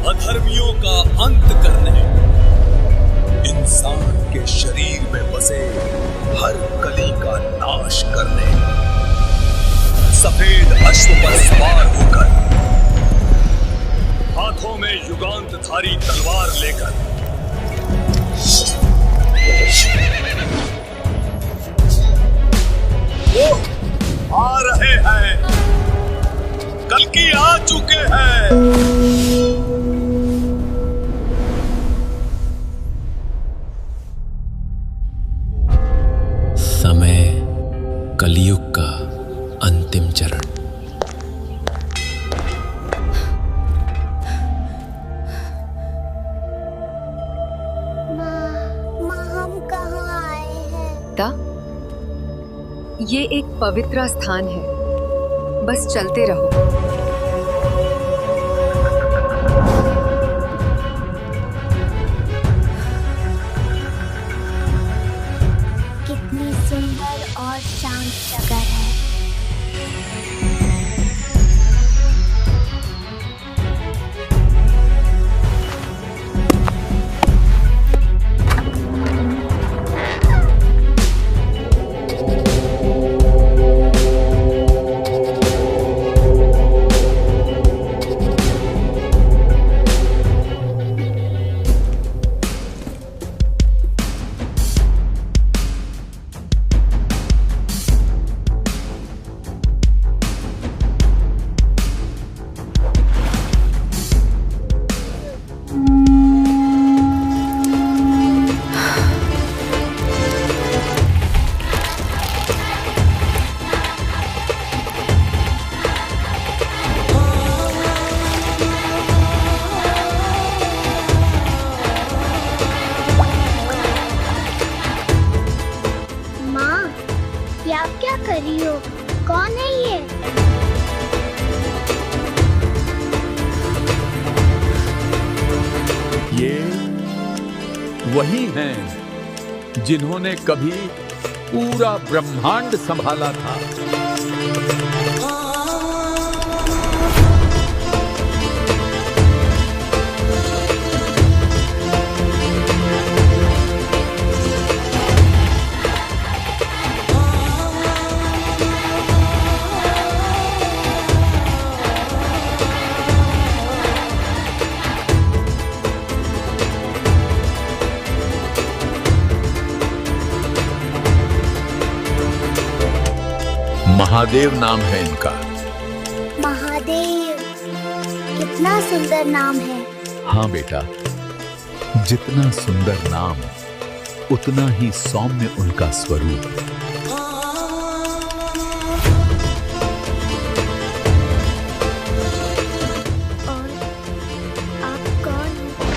अधर्मियों का अंत करने, इंसान के शरीर में बसे हर कली का नाश करने, सफेद अश्व पर सवार होकर, हाथों में युगांतधारी तलवार लेकर, वो आ रहे हैं, कल्कि आ चुके हैं। समय कलयुग का अंतिम चरण। माँ हम कहाँ आए हैं? ये एक पवित्र स्थान है, बस चलते रहो। कितनी सुंदर और शांत जगह है। आप क्या कर रही हो? कौन है ये? ये वही हैं जिन्होंने कभी पूरा ब्रह्मांड संभाला था। महादेव नाम है इनका। महादेव, कितना सुंदर नाम है। हाँ बेटा, जितना सुंदर नाम उतना ही सौम्य उनका स्वरूप। और आप कौन हो?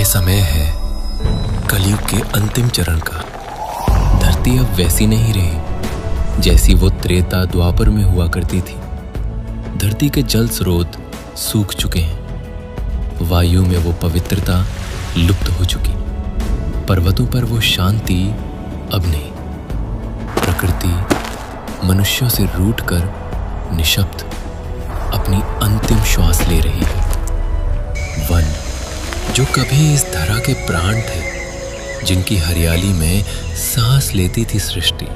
समय है कलयुग के अंतिम चरण का। धरती अब वैसी नहीं रही जैसी वो त्रेता द्वापर में हुआ करती थी। धरती के जल स्रोत सूख चुके हैं, वायु में वो पवित्रता लुप्त हो चुकी, पर्वतों पर वो शांति अब नहीं। प्रकृति मनुष्यों से रूठकर निशब्द अपनी अंतिम श्वास ले रही है। वन जो कभी इस धरा के प्राण थे, जिनकी हरियाली में सांस लेती थी सृष्टि,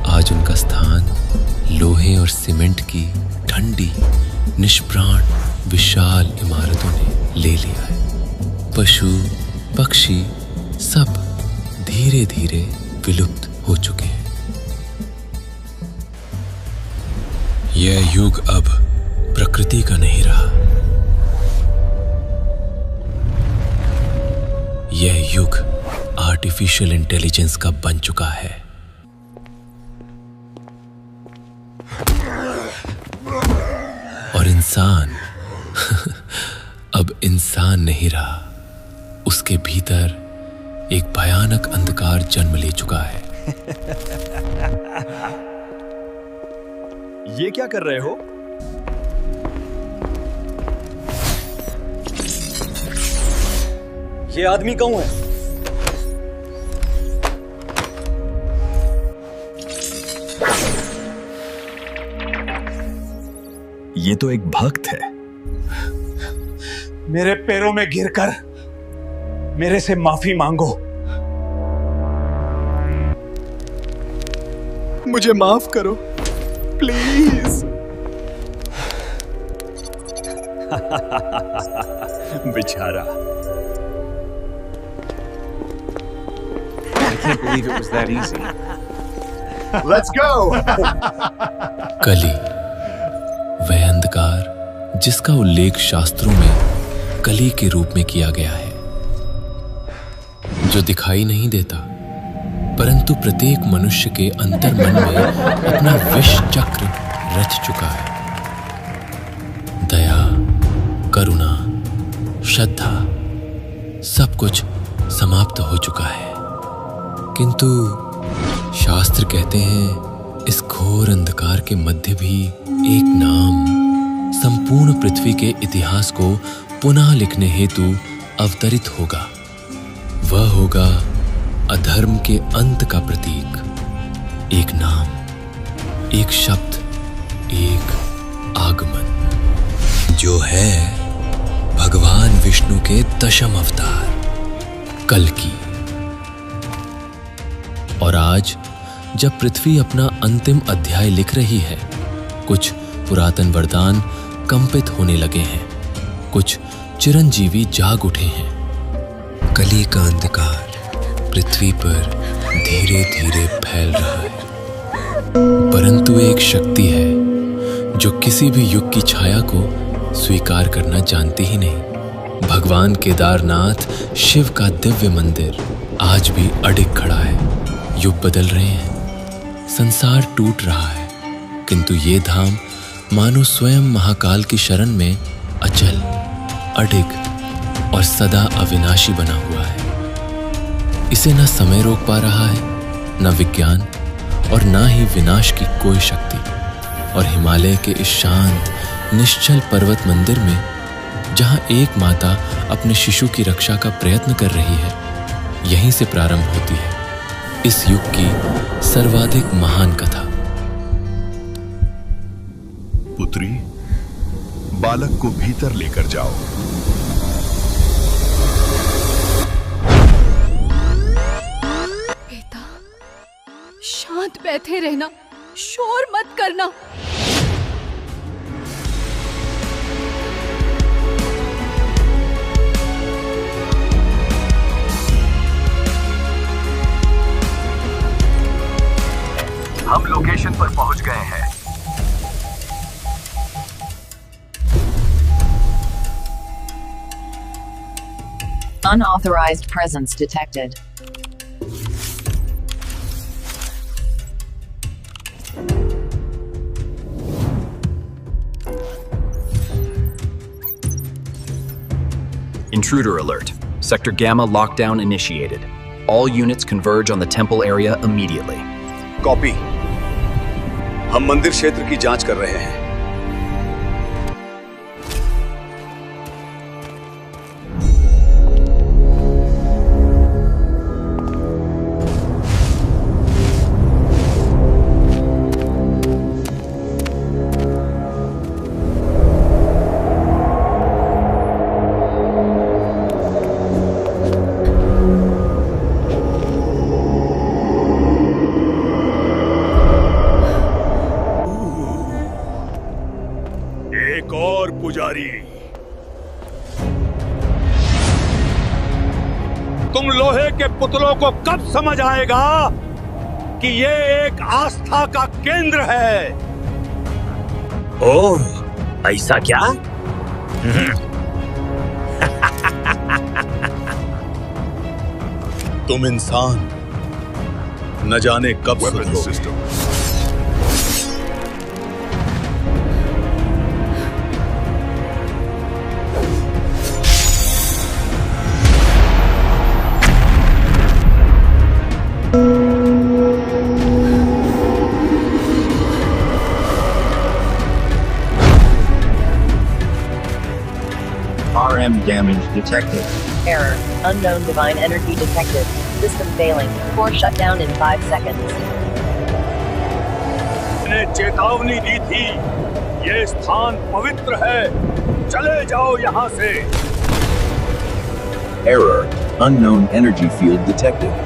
आज उनका स्थान लोहे और सीमेंट की ठंडी निष्प्राण विशाल इमारतों ने ले लिया है। पशु पक्षी सब धीरे धीरे विलुप्त हो चुके हैं। यह युग अब प्रकृति का नहीं रहा, यह युग आर्टिफिशियल इंटेलिजेंस का बन चुका है। और इंसान अब इंसान नहीं रहा, उसके भीतर एक भयानक अंधकार जन्म ले चुका है। ये क्या कर रहे हो? ये आदमी कौन है? ये तो एक भक्त है। मेरे पैरों में गिरकर मेरे से माफी मांगो। मुझे माफ करो प्लीज। बेचारा। I can't believe it was that easy. Let's go! कली, वह अंधकार जिसका उल्लेख शास्त्रों में कली के रूप में किया गया है, जो दिखाई नहीं देता परंतु प्रत्येक मनुष्य के अंतर्मन में अपना विष चक्र रच चुका है। दया, करुणा, श्रद्धा सब कुछ समाप्त हो चुका है। किंतु शास्त्र कहते हैं इस घोर अंधकार के मध्य भी एक नाम संपूर्ण पृथ्वी के इतिहास को पुनः लिखने हेतु अवतरित होगा। वह होगा अधर्म के अंत का प्रतीक। एक नाम, एक शब्द, एक आगमन, जो है भगवान विष्णु के दशम अवतार कल्कि। और आज जब पृथ्वी अपना अंतिम अध्याय लिख रही है, कुछ पुरातन वरदान कंपित होने लगे हैं, कुछ चिरंजीवी जाग उठे हैं। कली का अंधकार पृथ्वी पर धीरे धीरे फैल रहा है, परंतु एक शक्ति है जो किसी भी युग की छाया को स्वीकार करना जानती ही नहीं। भगवान केदारनाथ शिव का दिव्य मंदिर आज भी अडिग खड़ा है। युग बदल रहे हैं, संसार टूट रहा है, किंतु ये धाम मानो स्वयं महाकाल की शरण में अचल, अडिग और सदा अविनाशी बना हुआ है। इसे न समय रोक पा रहा है, न विज्ञान और न ही विनाश की कोई शक्ति। और हिमालय के इस शांत निश्चल पर्वत मंदिर में, जहां एक माता अपने शिशु की रक्षा का प्रयत्न कर रही है, यहीं से प्रारंभ होती है इस युग की सर्वाधिक महान कथा। पुत्री, बालक को भीतर लेकर जाओ। बेटा, शांत बैठे रहना, शोर मत करना। हम लोकेशन पर पहुंच गए हैं। Unauthorized presence detected. Intruder alert. Sector Gamma lockdown initiated. All units converge on the temple area immediately. Copy. हम मंदिर क्षेत्र की जांच कर रहे हैं। तैयारी। तुम लोहे के पुतलों को कब समझ आएगा कि ये एक आस्था का केंद्र है? ओह, ऐसा क्या? तुम इंसान न जाने कब Weapon सुधरोगे। system. RM damage detected. Error. Unknown divine energy detected. System failing. Core shut down in 5 seconds. मैंने चेतावनी दी थी, ये स्थान पवित्र है, चले जाओ यहाँ से। Error. Unknown energy field detected.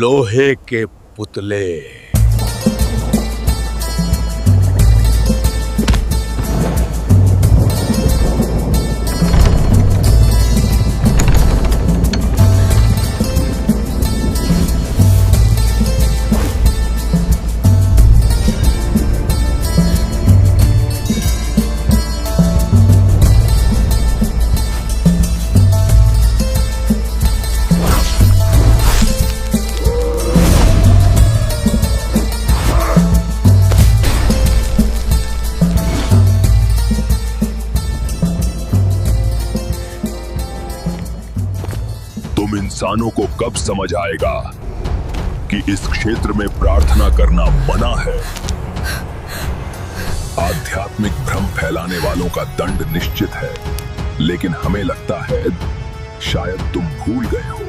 लोहे के पुतले। तुम इंसानों को कब समझ आएगा कि इस क्षेत्र में प्रार्थना करना मना है? आध्यात्मिक भ्रम फैलाने वालों का दंड निश्चित है, लेकिन हमें लगता है शायद तुम भूल गए हो।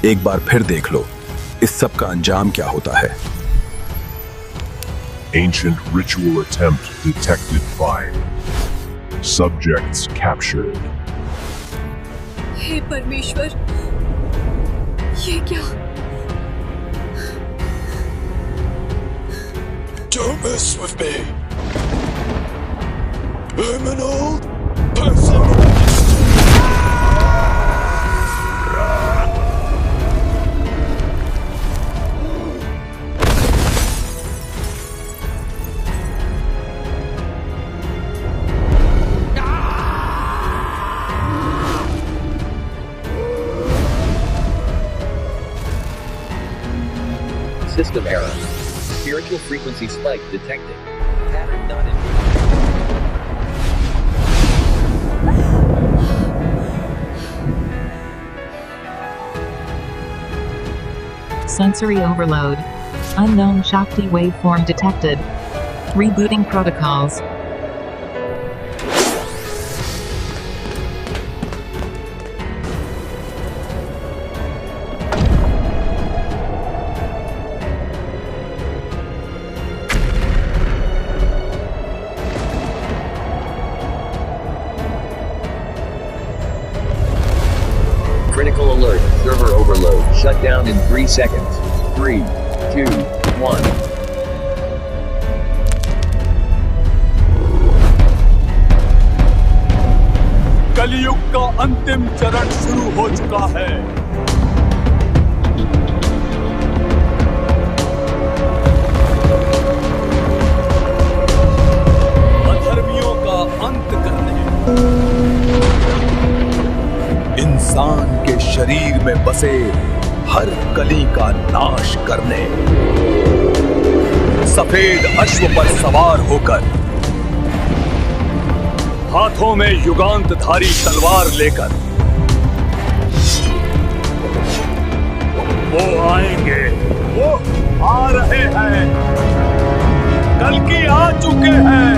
एक बार फिर देख लो, इस सब का अंजाम क्या होता है। Ancient ritual attempt detected by subjects captured. हे परमेश्वर, ये क्या? Don't mess with me. I'm an old person. System error. Spiritual frequency spike detected. Pattern not in. Sensory overload. Unknown Shakti waveform detected. Rebooting protocols. Critical alert. Server overload. Shut down in 3 seconds. 3, 2, 1. कलयुग का अंतिम चरण शुरू हो चुका है। अधर्मियों का अंत करने, इंसान के शरीर में बसे हर कली का नाश करने, सफेद अश्व पर सवार होकर, हाथों में युगांतधारी तलवार लेकर वो आएंगे, वो आ रहे हैं, कल की आ चुके हैं।